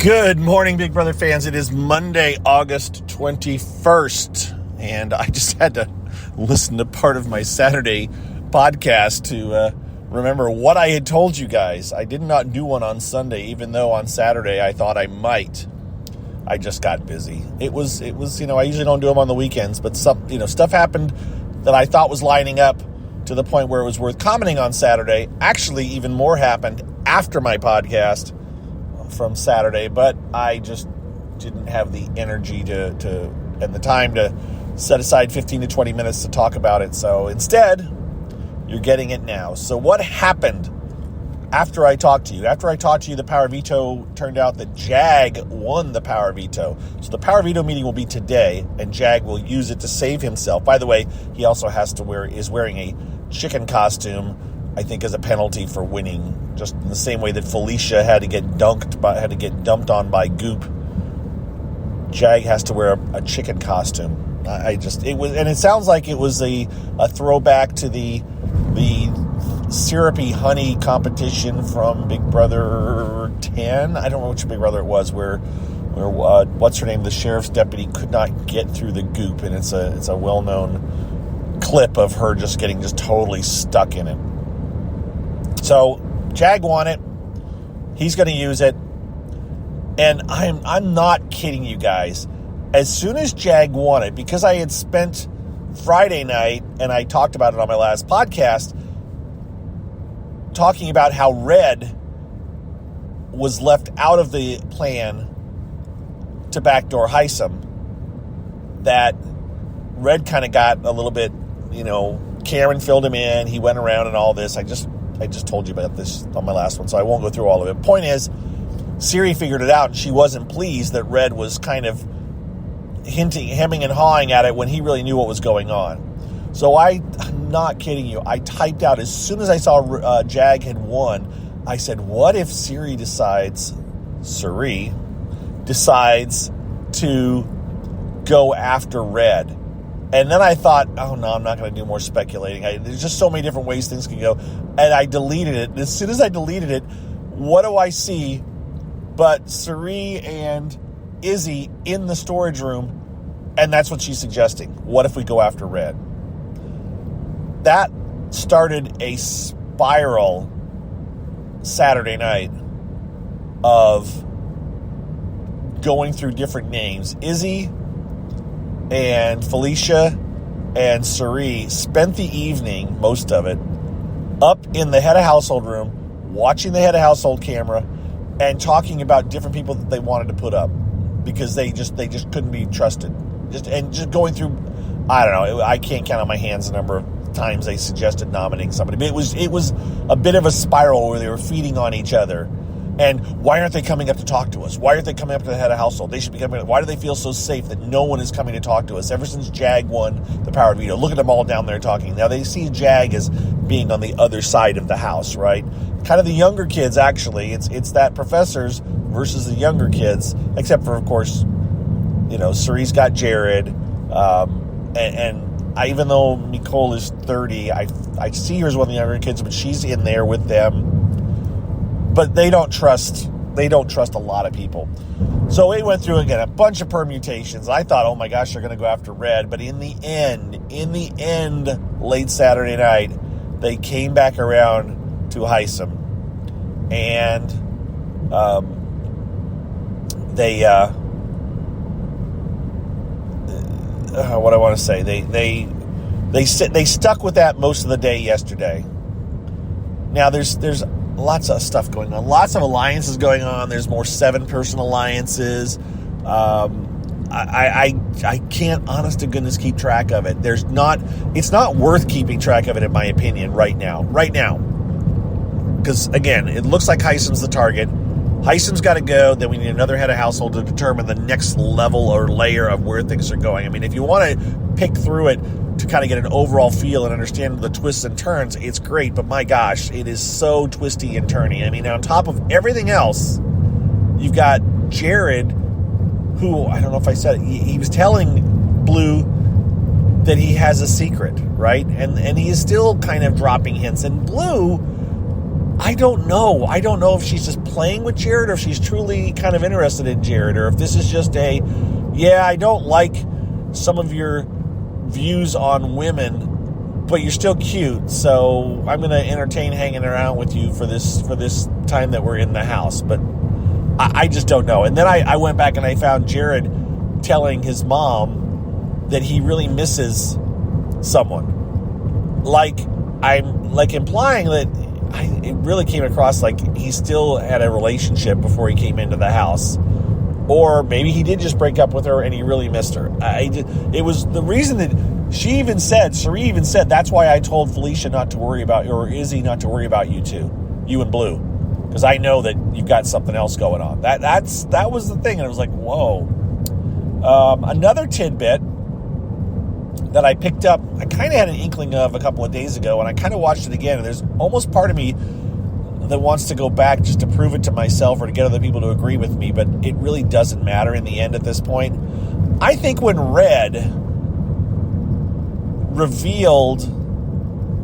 Good morning, Big Brother fans. It is Monday, August 21st, and I just had to listen to part of my Saturday podcast to remember what I had told you guys. I did not do one on Sunday, even though on Saturday I thought I might. I just got busy. It was, I usually don't do them on the weekends, but stuff happened that I thought was lining up to the point where it was worth commenting on Saturday. Actually, even more happened after my podcast from Saturday, but I just didn't have the energy and the time to set aside 15 to 20 minutes to talk about it. So instead, you're getting it now. So what happened after I talked to you? After I talked to you, the power veto turned out that Jag won the power veto. So the power veto meeting will be today, and Jag will use it to save himself. By the way, he also is wearing a chicken costume, I think, as a penalty for winning, just in the same way that Felicia had to get dumped on by Goop. Jag has to wear a chicken costume. It sounds like it was a throwback to the syrupy honey competition from Big Brother 10. I don't know which Big Brother it was, where what's her name, the sheriff's deputy, could not get through the Goop, and it's a well-known clip of her just getting totally stuck in it. So Jag won it. He's going to use it. And I'm not kidding you guys. As soon as Jag won it, because I had spent Friday night, and I talked about it on my last podcast, talking about how Red was left out of the plan to backdoor Heisem, that Red kind of got a little bit, Cameron filled him in, he went around and all this. I just told you about this on my last one, so I won't go through all of it. Point is, Siri figured it out, and she wasn't pleased that Red was kind of hemming and hawing at it when he really knew what was going on. So I'm not kidding you. I typed out, as soon as I saw Jag had won, I said, what if Siri decides to go after Red? And then I thought, oh no, I'm not going to do more speculating. There's just so many different ways things can go. And I deleted it. And as soon as I deleted it, what do I see but Suri and Izzy in the storage room? And that's what she's suggesting. What if we go after Red? That started a spiral Saturday night of going through different names. Izzy and Felicia and Suri spent the evening, most of it, up in the head of household room, watching the head of household camera, and talking about different people that they wanted to put up because they just couldn't be trusted. Just going through, I don't know, I can't count on my hands the number of times they suggested nominating somebody. But it was a bit of a spiral where they were feeding on each other. And why aren't they coming up to talk to us? Why aren't they coming up to the head of household? They should be coming up. Why do they feel so safe that no one is coming to talk to us? Ever since Jag won the power veto, look at them all down there talking. Now they see Jag as being on the other side of the house, right? Kind of the younger kids, actually. It's that professors versus the younger kids, except for, of course, Suri's got Jared, and even though Nicole is 30, I see her as one of the younger kids, but she's in there with them. But they don't trust a lot of people. So it went through, again, a bunch of permutations. I thought, oh my gosh, they're going to go after Red. But in the end, late Saturday night, they came back around to Heisem. And what I want to say, they stuck with that most of the day yesterday. Now there's lots of stuff going on. Lots of alliances going on. There's more 7-person alliances. I can't, honest to goodness, keep track of it. It's not worth keeping track of it, in my opinion, right now. Because, again, it looks like Heisem's the target. Heisem's got to go. Then we need another head of household to determine the next level or layer of where things are going. I mean, if you want to pick through it to kind of get an overall feel and understand the twists and turns, it's great. But my gosh, it is so twisty and turny. I mean, on top of everything else, you've got Jared, who, I don't know if I said it, he was telling Blue that he has a secret, right? And he is still kind of dropping hints. And Blue I don't know. I don't know if she's just playing with Jared or if she's truly kind of interested in Jared, or if this is just I don't like some of your views on women, but you're still cute, so I'm going to entertain hanging around with you for this time that we're in the house. But I just don't know. And then I went back and I found Jared telling his mom that he really misses someone. I'm implying that it really came across like he still had a relationship before he came into the house. Or maybe he did just break up with her and he really missed her. It was the reason that Cherie even said, that's why I told Felicia not to worry about, or Izzy not to worry about you two, you and Blue. Because I know that you've got something else going on. That was the thing. And I was like, whoa. Another tidbit that I picked up, I kind of had an inkling of a couple of days ago, and I kind of watched it again. And there's almost part of me that wants to go back just to prove it to myself or to get other people to agree with me, but it really doesn't matter in the end at this point. I think when Red revealed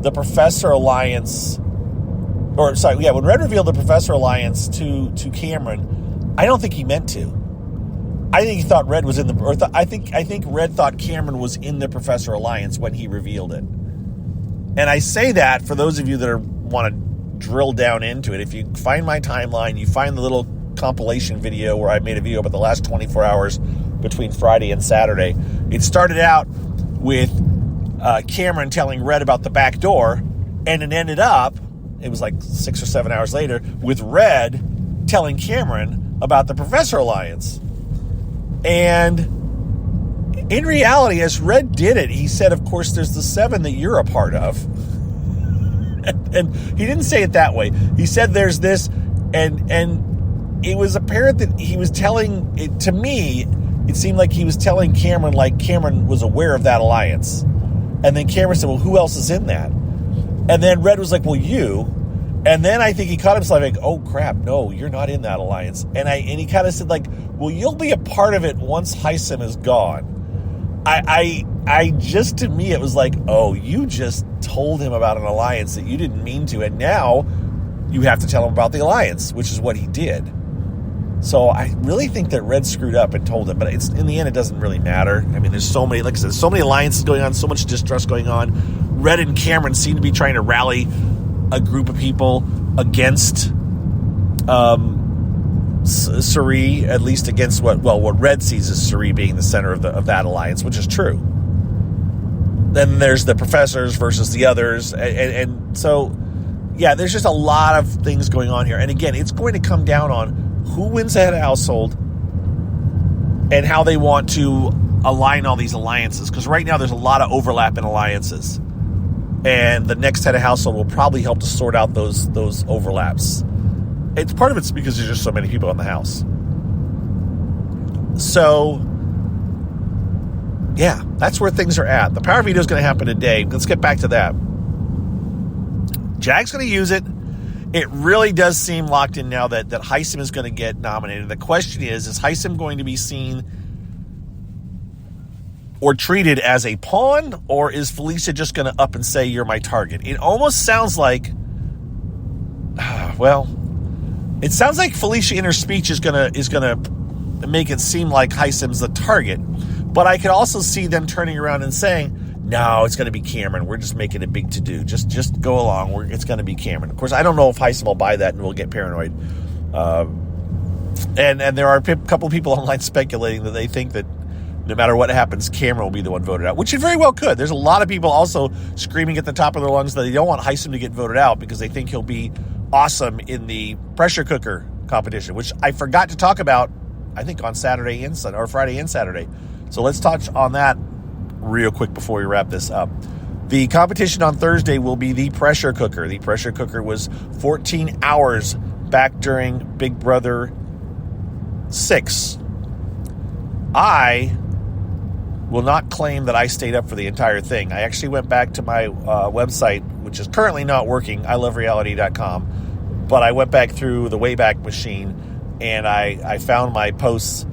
the Professor Alliance, when Red revealed the Professor Alliance to Cameron, I don't think he meant to. I think he thought Red was I think Red thought Cameron was in the Professor Alliance when he revealed it. And I say that for those of you that want to drill down into it. If you find my timeline, you find the little compilation video where I made a video about the last 24 hours between Friday and Saturday. It started out with Cameron telling Red about the back door, and it ended up, it was like 6 or 7 hours later, with Red telling Cameron about the Professor Alliance. And in reality, as Red did it, he said, of course, there's the 7 that you're a part of. And he didn't say it that way. He said there's this, and it was apparent that he was telling it to me. It seemed like he was telling Cameron, like Cameron was aware of that alliance. And then Cameron said, well, who else is in that? And then Red was like, well, you. And then I think he caught himself like, oh crap, no, you're not in that alliance. And he kind of said like, well, you'll be a part of it once Hisam is gone. I just, to me, it was like, oh, you just told him about an alliance that you didn't mean to, and now you have to tell him about the alliance, which is what he did. So I really think that Red screwed up and told him, but in the end, it doesn't really matter. I mean, there's so many, like I said, so many alliances going on, so much distrust going on. Red and Cameron seem to be trying to rally a group of people against Cherie, at least against what Red sees as Cherie being the center of that alliance, which is true. Then there's the professors versus the others, and so yeah, there's just a lot of things going on here. And again, it's going to come down on who wins the head of household and how they want to align all these alliances, because right now there's a lot of overlap in alliances, and the next head of household will probably help to sort out those overlaps. It's part of it's because there's just so many people in the house. So yeah, that's where things are at. The power veto is going to happen today. Let's get back to that. Jag's going to use it. It really does seem locked in now that Hisam is going to get nominated. The question is Hisam going to be seen or treated as a pawn, or is Felicia just going to up and say, you're my target? It almost sounds like, it sounds like Felicia in her speech is gonna make it seem like Hisam's the target. But I could also see them turning around and saying, no, it's going to be Cameron. We're just making a big to-do. Just go along. It's going to be Cameron. Of course, I don't know if Hisam will buy that and will get paranoid. And there are a couple of people online speculating that they think that no matter what happens, Cameron will be the one voted out, which it very well could. There's a lot of people also screaming at the top of their lungs that they don't want Hisam to get voted out because they think he'll be awesome in the pressure cooker competition, which I forgot to talk about, I think, on Saturday and Sunday, or Friday and Saturday. So let's touch on that real quick before we wrap this up. The competition on Thursday will be the pressure cooker. The pressure cooker was 14 hours back during Big Brother 6. I will not claim that I stayed up for the entire thing. I actually went back to my website, which is currently not working, ilovereality.com, but I went back through the Wayback Machine and I found my posts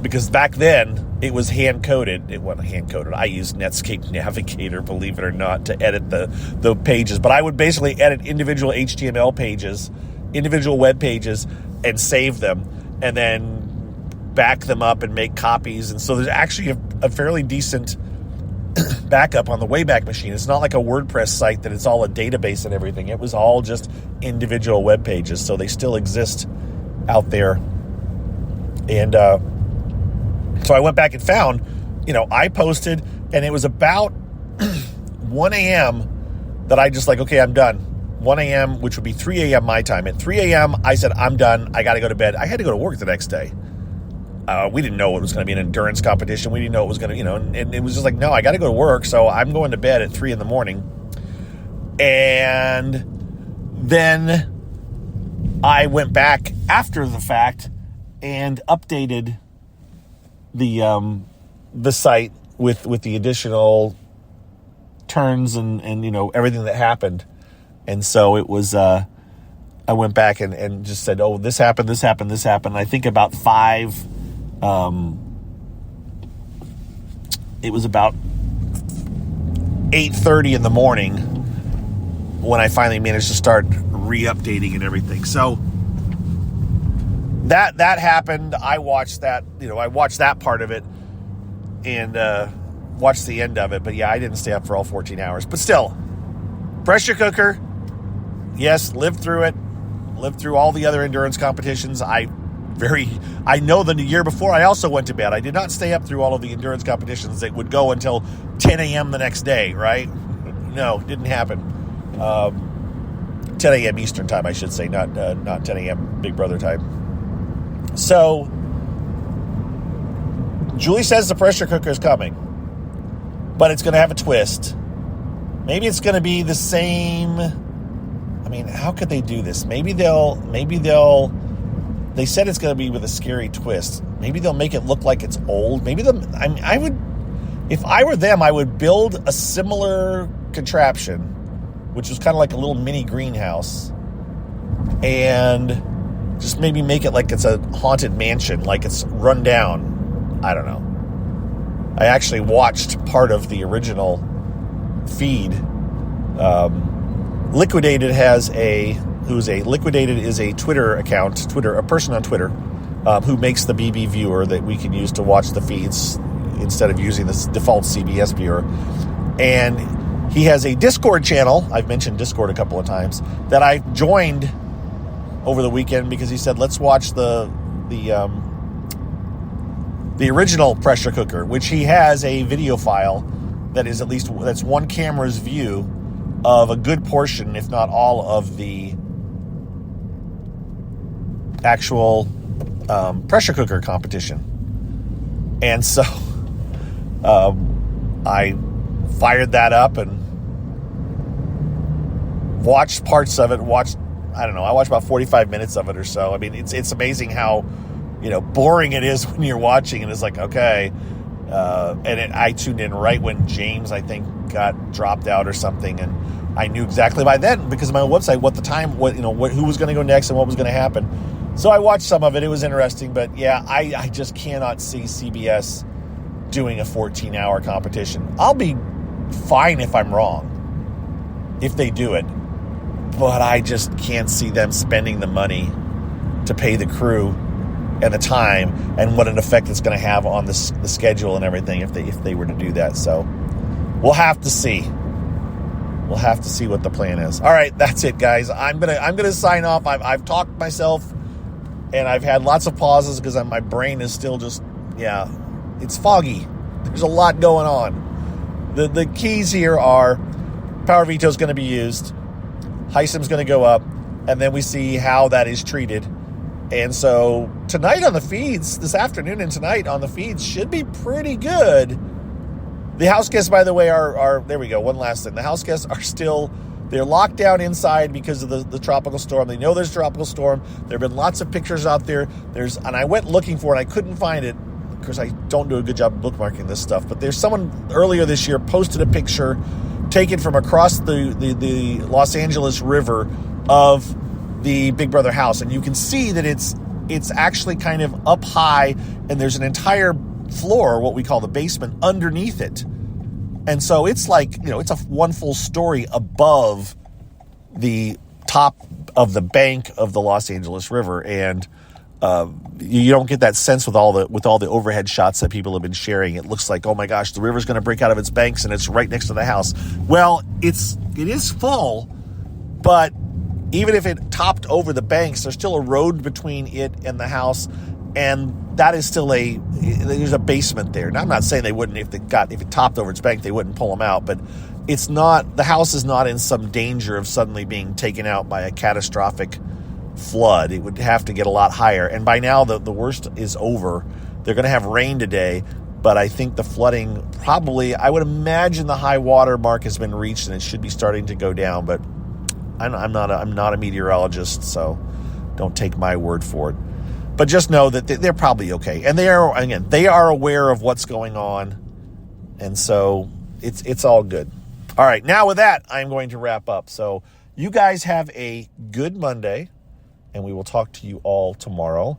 because back then it was hand-coded. It wasn't hand-coded. I used Netscape Navigator, believe it or not, to edit the pages. But I would basically edit individual HTML pages, individual web pages, and save them, and then back them up and make copies. And so there's actually a fairly decent backup on the Wayback Machine. It's not like a WordPress site that it's all a database and everything. It was all just individual web pages. So they still exist out there. And so I went back and found, I posted, and it was about 1 a.m. that I just like, okay, I'm done. 1 a.m., which would be 3 a.m. my time. At 3 a.m., I said, I'm done. I got to go to bed. I had to go to work the next day. We didn't know it was going to be an endurance competition. We didn't know it was going to, and it was just like, no, I got to go to work. So I'm going to bed at 3 a.m. And then I went back after the fact and updated the site with the additional turns and everything that happened. And so it was, I went back and just said, oh, this happened. I think about it was about 8:30 in the morning when I finally managed to start re-updating and everything. So that happened. I watched that, I watched that part of it and watched the end of it. But yeah, I didn't stay up for all 14 hours. But still, pressure cooker, yes, lived through it. Lived through all the other endurance competitions. I know the year before I also went to bed. I did not stay up through all of the endurance competitions that would go until 10 a.m. the next day, right? No, didn't happen. 10 a.m. Eastern time, I should say, not 10 a.m. Big Brother time. So, Julie says the pressure cooker is coming, but it's going to have a twist. Maybe it's going to be the same. I mean, how could they do this? Maybe they'll. They said it's going to be with a scary twist. Maybe they'll make it look like it's old. Maybe I would, if I were them, I would build a similar contraption, which was kind of like a little mini greenhouse, and just maybe make it like it's a haunted mansion, like it's run down. I don't know. I actually watched part of the original feed. Liquidated is a Twitter account, a person on Twitter, who makes the BB viewer that we can use to watch the feeds instead of using the default CBS viewer. And he has a Discord channel. I've mentioned Discord a couple of times that I joined over the weekend because he said, let's watch the original pressure cooker, which he has a video file that is that's one camera's view of a good portion, if not all, of the actual pressure cooker competition. And so I fired that up and watched parts of it. I watched about 45 minutes of it or so. I mean, it's amazing how boring it is when you're watching, and it's like, okay. I tuned in right when James, I think, got dropped out or something, and I knew exactly by then, because of my website, who was going to go next and what was going to happen. So I watched some of it. It was interesting, but yeah, I just cannot see CBS doing a 14-hour competition. I'll be fine if I'm wrong, if they do it, but I just can't see them spending the money to pay the crew and the time and what an effect it's going to have on the schedule and everything if they were to do that. So we'll have to see. We'll have to see what the plan is. All right, that's it, guys. I'm gonna sign off. I've talked myself, and I've had lots of pauses because my brain is still just, it's foggy. There's a lot going on. The keys here are Power Veto is going to be used, HISM's going to go up, and then we see how that is treated. And so tonight on the feeds, this afternoon and tonight on the feeds should be pretty good. The house guests, by the way, are there we go. One last thing. The house guests are still, they're locked down inside because of the tropical storm. They know there's a tropical storm. There have been lots of pictures out there. And I went looking for it. I couldn't find it because I don't do a good job of bookmarking this stuff. But there's someone earlier this year posted a picture taken from across the Los Angeles River of the Big Brother house. And you can see that it's actually kind of up high, and there's an entire floor, what we call the basement, underneath it. And so it's like, it's a one full story above the top of the bank of the Los Angeles River. And you don't get that sense with all the overhead shots that people have been sharing. It looks like, oh my gosh, the river's going to break out of its banks and it's right next to the house. Well, it is full, but even if it topped over the banks, there's still a road between it and the house, and that is still there's a basement there. Now, I'm not saying they wouldn't, if it topped over its bank, they wouldn't pull them out, but the house is not in some danger of suddenly being taken out by a catastrophic flood. It would have to get a lot higher. And by now, the worst is over. They're going to have rain today, but I think the flooding I would imagine the high water mark has been reached and it should be starting to go down, but I'm not a meteorologist, so don't take my word for it. But just know that they're probably okay. And they are aware of what's going on. And so it's all good. All right, now with that, I'm going to wrap up. So you guys have a good Monday, and we will talk to you all tomorrow.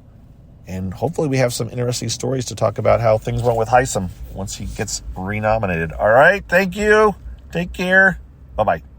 And hopefully we have some interesting stories to talk about how things went with Heisem once he gets renominated. All right, thank you. Take care. Bye-bye.